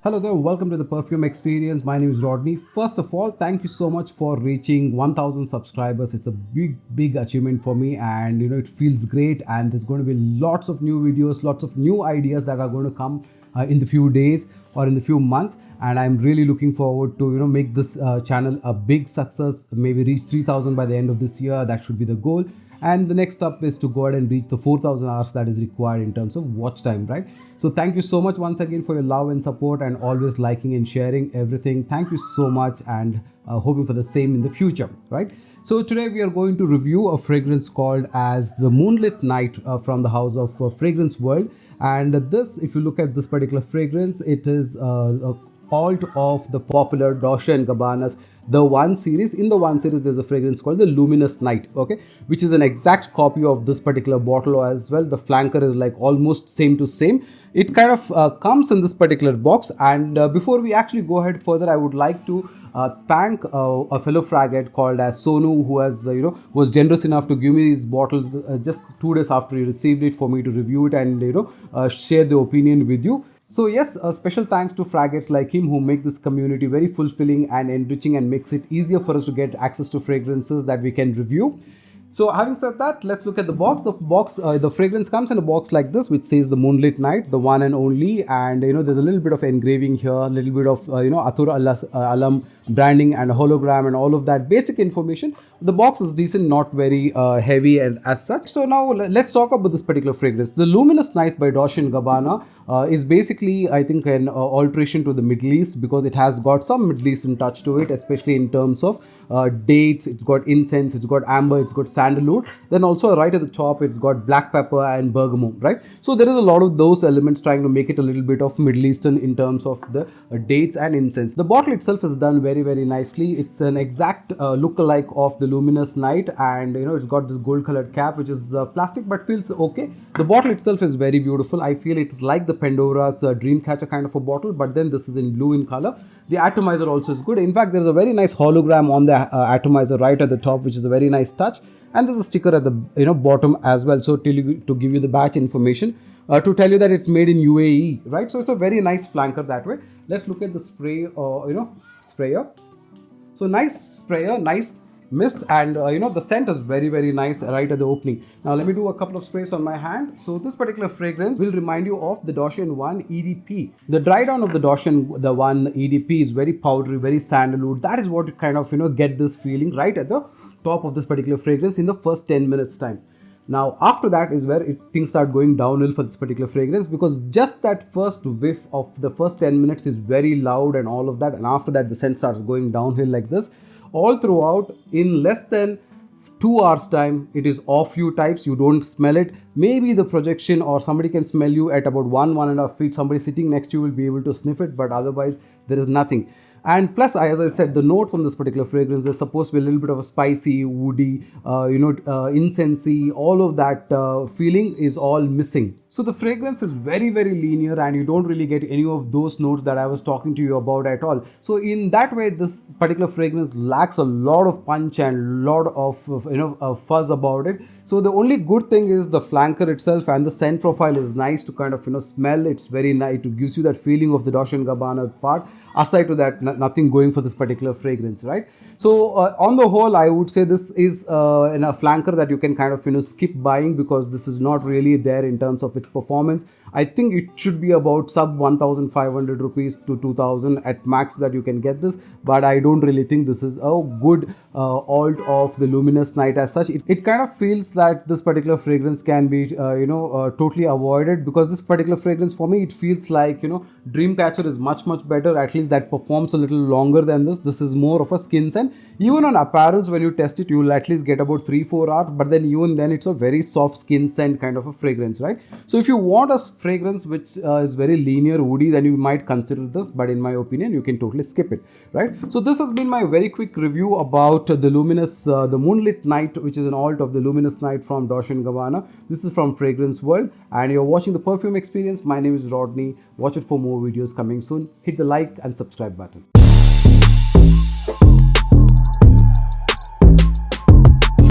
Hello there, welcome to the Perfume Experience. My name is Rodney. First of all, thank you so much for reaching 1000 subscribers. It's a big achievement for me, and it feels great. And there's going to be lots of new videos, lots of new ideas that are going to come in the few days or in the few months. And I'm really looking forward to make this channel a big success. Maybe reach 3000 by the end of this year. That should be the goal. And the next step is to go ahead and reach the 4000 hours that is required in terms of watch time, right? So thank you so much once again for your love and support and always liking and sharing everything. Thank you so much, and hoping for the same in the future, right? So today we are going to review a fragrance called as the Moonlit Night from the house of Fragrance World. And this, if you look at this particular fragrance, it is a alt of the popular Dolce & Gabbana's The One series. In the One series, there's a fragrance called the Luminous Night, okay, which is an exact copy of this particular bottle as well. The flanker is like almost same to same. It kind of comes in this particular box. And before we actually go ahead further, I would like to thank a fellow fragate called as Sonu, who has was generous enough to give me this bottle just 2 days after he received it for me to review it and share the opinion with you. So yes, a special thanks to fragates like him who make this community very fulfilling and enriching and makes it easier for us to get access to fragrances that we can review. So having said that, let's look at the box. The fragrance comes in a box like this, which says the Moonlit Night, the one and only. And there's a little bit of engraving here, a little bit of Athur Alam branding and a hologram and all of that basic information. The box is decent, not very heavy and as such. So now let's talk about this particular fragrance. The Luminous Night by Dolce & Gabbana is basically, I think, an alteration to the Middle East, because it has got some Middle Eastern touch to it, especially in terms of dates. It's got incense, it's got amber, it's got sandalwood. Then also right at the top, it's got black pepper and bergamot, right? So there is a lot of those elements trying to make it a little bit of Middle Eastern in terms of the dates and incense. The bottle itself is done very nicely. It's an exact look-alike of the Luminous Night, and it's got this gold colored cap, which is plastic but feels okay. The bottle itself is very beautiful. I feel it's like the Pandora's Dreamcatcher kind of a bottle, but then this is in blue in color. The atomizer also is good. In fact, there's a very nice hologram on the atomizer right at the top, which is a very nice touch. And there's a sticker at the bottom as well, so to give you the batch information, to tell you that it's made in UAE, right? So it's a very nice flanker that way. Let's look at the spray, sprayer. So nice sprayer, nice mist, and the scent is very nice right at the opening. Now let me do a couple of sprays on my hand. So this particular fragrance will remind you of the Dolce & One EDP. The dry down of the Dolce & One EDP is very powdery, very sandalwood. That is what kind of get this feeling right at the top of this particular fragrance in the first 10 minutes time. Now after that is where things start going downhill for this particular fragrance, because just that first whiff of the first 10 minutes is very loud and all of that, and after that the scent starts going downhill like this. All throughout, in less than 2 hours time, it is off you types. You don't smell it. Maybe the projection or somebody can smell you at about 1.5 feet. Somebody sitting next to you will be able to sniff it, but otherwise there is nothing. And plus, as I said, the notes from this particular fragrance, there's supposed to be a little bit of a spicy, woody, incensey, all of that feeling is all missing. So the fragrance is very linear, and you don't really get any of those notes that I was talking to you about at all. So in that way, this particular fragrance lacks a lot of punch and a lot of fuzz about it. So the only good thing is the flanker itself, and the scent profile is nice to kind of smell. It's very nice. It gives you that feeling of the Dolce & Gabbana part. Aside to that, nothing going for this particular fragrance, right? So on the whole, I would say this is in a flanker that you can kind of skip buying, because this is not really there in terms of its performance. I think it should be about sub 1500 rupees to 2000 at max that you can get this, but I don't really think this is a good alt of the Luminous Night as such. It kind of feels that this particular fragrance can be totally avoided, because this particular fragrance for me, it feels like Dreamcatcher is much better. At least that performs a little longer than this. This is more of a skin scent. Even on apparels, when you test it, you will at least get about 3-4 hours, but then even then it's a very soft skin scent kind of a fragrance, right? So if you want a fragrance which is very linear, woody, then you might consider this, but in my opinion, you can totally skip it, right? So this has been my very quick review about the Luminous, the Moonlit Night, which is an alt of the Luminous Night from Dolce & Gabbana. This is from Fragrance World, and you're watching the Perfume Experience. My name is Rodney. Watch it for more videos coming soon. Hit the like and subscribe button.